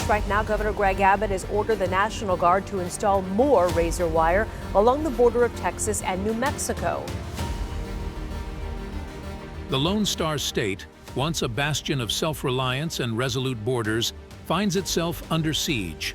right now, Governor Greg Abbott has ordered the National Guard to install more razor wire along the border of Texas and New Mexico. The Lone Star State, once a bastion of self-reliance and resolute borders, finds itself under siege.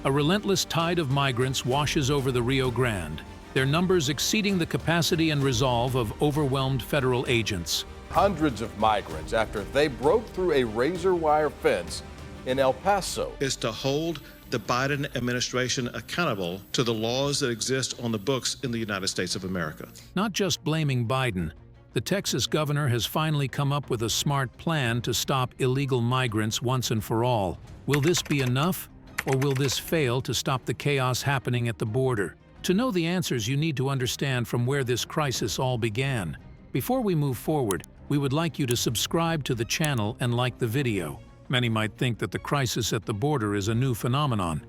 A relentless tide of migrants washes over the Rio Grande, their numbers exceeding the capacity and resolve of overwhelmed federal agents. Hundreds of migrants after they broke through a razor wire fence in El Paso. Is to hold the Biden administration accountable to the laws that exist on the books in the United States of America. Not just blaming Biden, the Texas governor has finally come up with a smart plan to stop illegal migrants once and for all. Will this be enough, or will this fail to stop the chaos happening at the border? To know the answers, you need to understand from where this crisis all began. Before we move forward, we would like you to subscribe to the channel and like the video. Many might think that the crisis at the border is a new phenomenon,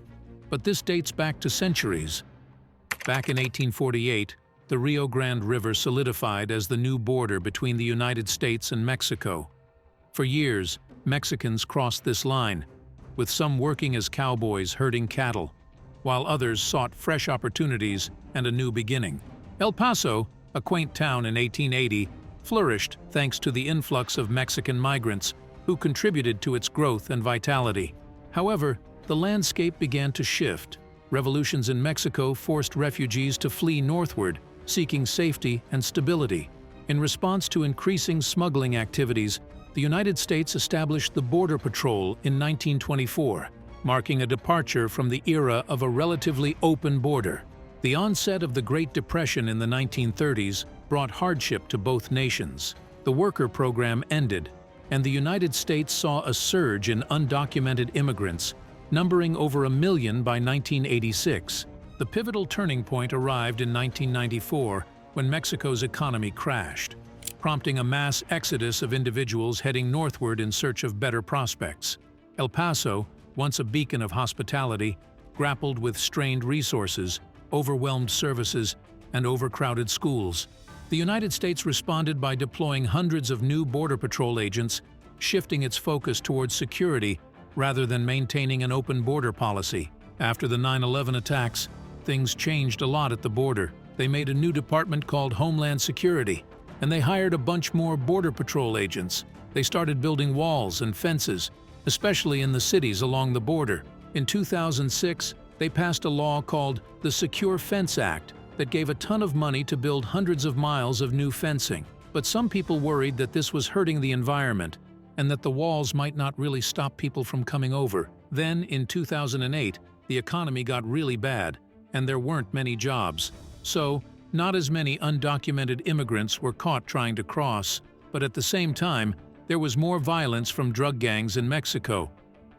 but this dates back to centuries. Back in 1848, the Rio Grande River solidified as the new border between the United States and Mexico. For years, Mexicans crossed this line, with some working as cowboys herding cattle, while others sought fresh opportunities and a new beginning. El Paso, a quaint town in 1880, flourished thanks to the influx of Mexican migrants who contributed to its growth and vitality. However, the landscape began to shift. Revolutions in Mexico forced refugees to flee northward, seeking safety and stability. In response to increasing smuggling activities, the United States established the Border Patrol in 1924, marking a departure from the era of a relatively open border. The onset of the Great Depression in the 1930s brought hardship to both nations. The worker program ended, and the United States saw a surge in undocumented immigrants, numbering over 1 million by 1986. The pivotal turning point arrived in 1994 when Mexico's economy crashed, prompting a mass exodus of individuals heading northward in search of better prospects. El Paso, once a beacon of hospitality, grappled with strained resources, overwhelmed services, and overcrowded schools. The United States responded by deploying hundreds of new Border Patrol agents, shifting its focus towards security rather than maintaining an open border policy. After the 9/11 attacks, things changed a lot at the border. They made a new department called Homeland Security, and they hired a bunch more Border Patrol agents. They started building walls and fences, especially in the cities along the border. In 2006, they passed a law called the Secure Fence Act that gave a ton of money to build hundreds of miles of new fencing. But some people worried that this was hurting the environment and that the walls might not really stop people from coming over. Then, in 2008, the economy got really bad, and there weren't many jobs. So, not as many undocumented immigrants were caught trying to cross, but at the same time, there was more violence from drug gangs in Mexico,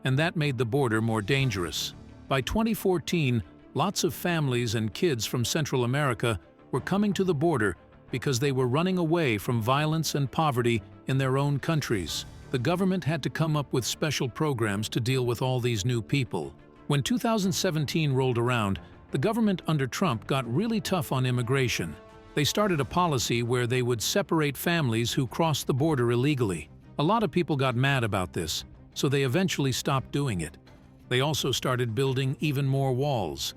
and that made the border more dangerous. By 2014, lots of families and kids from Central America were coming to the border because they were running away from violence and poverty in their own countries. The government had to come up with special programs to deal with all these new people. When 2017 rolled around, the government under Trump got really tough on immigration. They started a policy where they would separate families who crossed the border illegally. A lot of people got mad about this, so they eventually stopped doing it. They also started building even more walls.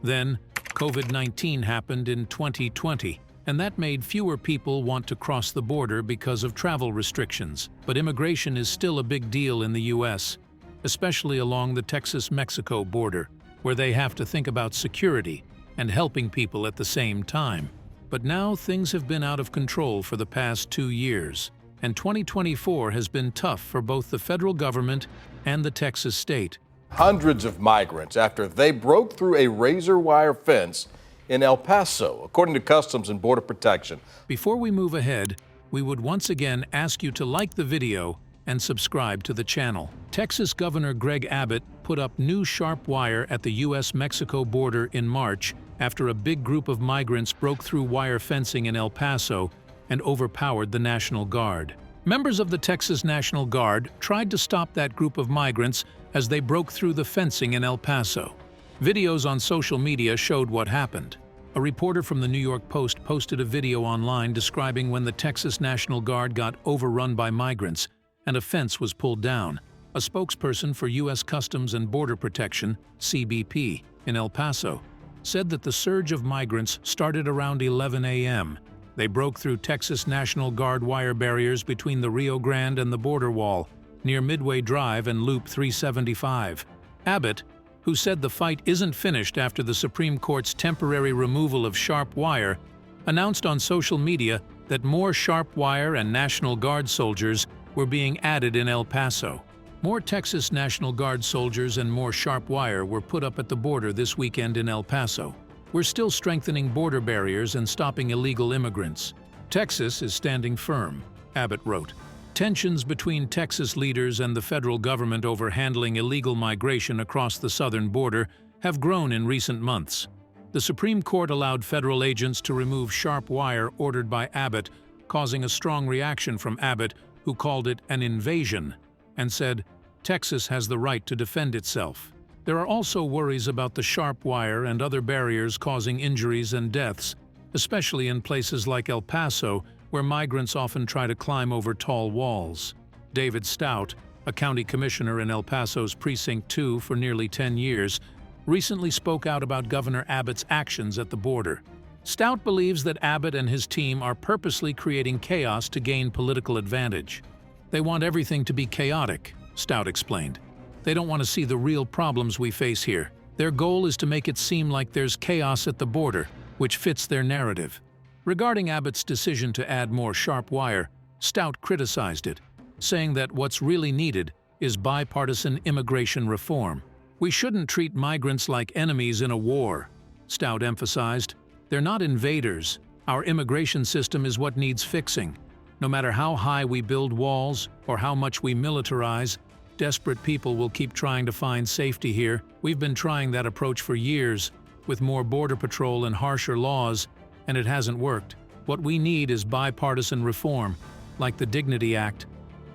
Then, COVID-19 happened in 2020, and that made fewer people want to cross the border because of travel restrictions. But immigration is still a big deal in the U.S., especially along the Texas-Mexico border, where they have to think about security and helping people at the same time. But now things have been out of control for the past 2 years, and 2024 has been tough for both the federal government and the Texas state. Hundreds of migrants after they broke through a razor wire fence in El Paso, according to Customs and Border Protection. Before we move ahead, we would once again ask you to like the video and subscribe to the channel. Texas Governor Greg Abbott put up new sharp wire at the U.S.-Mexico border in March after a big group of migrants broke through wire fencing in El Paso and overpowered the National Guard. Members of the Texas National Guard tried to stop that group of migrants as they broke through the fencing in El Paso. Videos on social media showed what happened. A reporter from the New York Post posted a video online describing when the Texas National Guard got overrun by migrants and a fence was pulled down. A spokesperson for U.S. Customs and Border Protection, CBP, in El Paso, said that the surge of migrants started around 11 a.m. They broke through Texas National Guard wire barriers between the Rio Grande and the border wall, near Midway Drive and Loop 375. Abbott, who said the fight isn't finished after the Supreme Court's temporary removal of sharp wire, announced on social media that more sharp wire and National Guard soldiers were being added in El Paso. More Texas National Guard soldiers and more sharp wire were put up at the border this weekend in El Paso. We're still strengthening border barriers and stopping illegal immigrants. Texas is standing firm, Abbott wrote. Tensions between Texas leaders and the federal government over handling illegal migration across the southern border have grown in recent months. The Supreme Court allowed federal agents to remove sharp wire ordered by Abbott, causing a strong reaction from Abbott, who called it an invasion, and said, Texas has the right to defend itself. There are also worries about the sharp wire and other barriers causing injuries and deaths, especially in places like El Paso, where migrants often try to climb over tall walls. David Stout, a county commissioner in El Paso's Precinct 2 for nearly 10 years, recently spoke out about Governor Abbott's actions at the border. Stout believes that Abbott and his team are purposely creating chaos to gain political advantage. They want everything to be chaotic, Stout explained. They don't want to see the real problems we face here. Their goal is to make it seem like there's chaos at the border, which fits their narrative. Regarding Abbott's decision to add more sharp wire, Stout criticized it, saying that what's really needed is bipartisan immigration reform. We shouldn't treat migrants like enemies in a war, Stout emphasized. They're not invaders. Our immigration system is what needs fixing. No matter how high we build walls or how much we militarize, desperate people will keep trying to find safety here. We've been trying that approach for years, with more border patrol and harsher laws, and it hasn't worked. What we need is bipartisan reform, like the Dignity Act.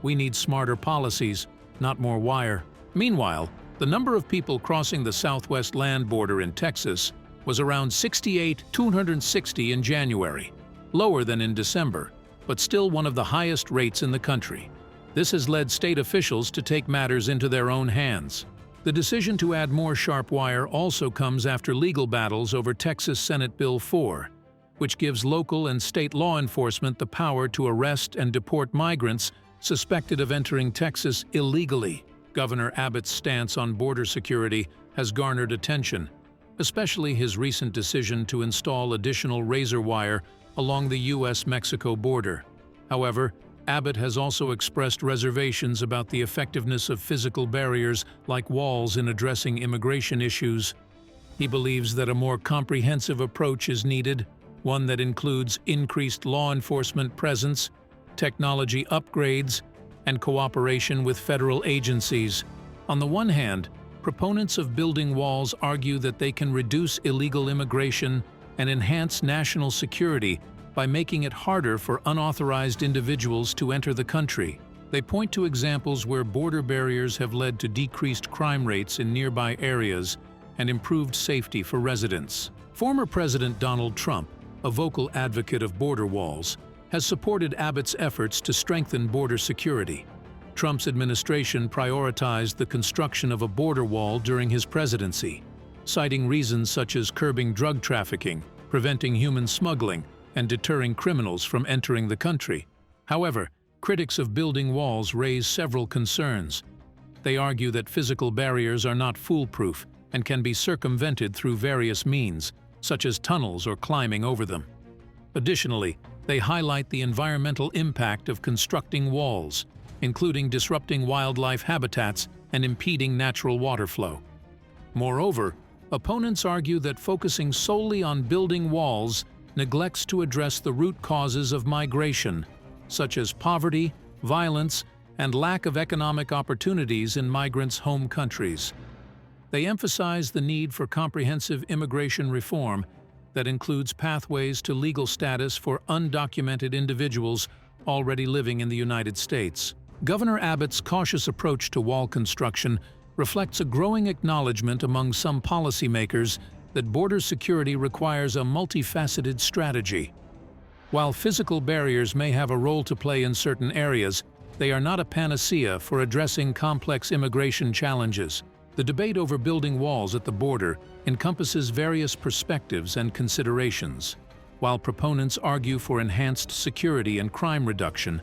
We need smarter policies, not more wire. Meanwhile, the number of people crossing the southwest land border in Texas was around 260 in January, lower than in December, but still one of the highest rates in the country. This has led state officials to take matters into their own hands. The decision to add more sharp wire also comes after legal battles over Texas Senate Bill 4, which gives local and state law enforcement the power to arrest and deport migrants suspected of entering Texas illegally. Governor Abbott's stance on border security has garnered attention, especially his recent decision to install additional razor wire along the U.S.-Mexico border. However, Abbott has also expressed reservations about the effectiveness of physical barriers like walls in addressing immigration issues. He believes that a more comprehensive approach is needed, one that includes increased law enforcement presence, technology upgrades, and cooperation with federal agencies. On the one hand, proponents of building walls argue that they can reduce illegal immigration and enhance national security by making it harder for unauthorized individuals to enter the country. They point to examples where border barriers have led to decreased crime rates in nearby areas and improved safety for residents. Former President Donald Trump, a vocal advocate of border walls, has supported Abbott's efforts to strengthen border security. Trump's administration prioritized the construction of a border wall during his presidency, citing reasons such as curbing drug trafficking, preventing human smuggling, and deterring criminals from entering the country. However, critics of building walls raise several concerns. They argue that physical barriers are not foolproof and can be circumvented through various means, such as tunnels or climbing over them. Additionally, they highlight the environmental impact of constructing walls, including disrupting wildlife habitats and impeding natural water flow. Moreover, opponents argue that focusing solely on building walls neglects to address the root causes of migration, such as poverty, violence, and lack of economic opportunities in migrants' home countries. They emphasize the need for comprehensive immigration reform that includes pathways to legal status for undocumented individuals already living in the United States. Governor Abbott's cautious approach to wall construction reflects a growing acknowledgement among some policymakers that border security requires a multifaceted strategy. While physical barriers may have a role to play in certain areas, they are not a panacea for addressing complex immigration challenges. The debate over building walls at the border encompasses various perspectives and considerations. While proponents argue for enhanced security and crime reduction,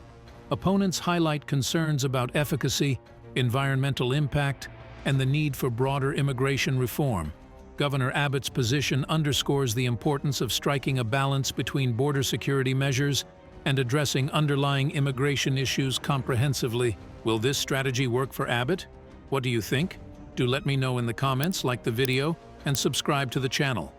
opponents highlight concerns about efficacy, environmental impact, and the need for broader immigration reform. Governor Abbott's position underscores the importance of striking a balance between border security measures and addressing underlying immigration issues comprehensively. Will this strategy work for Abbott? What do you think? Do let me know in the comments, like the video, and subscribe to the channel.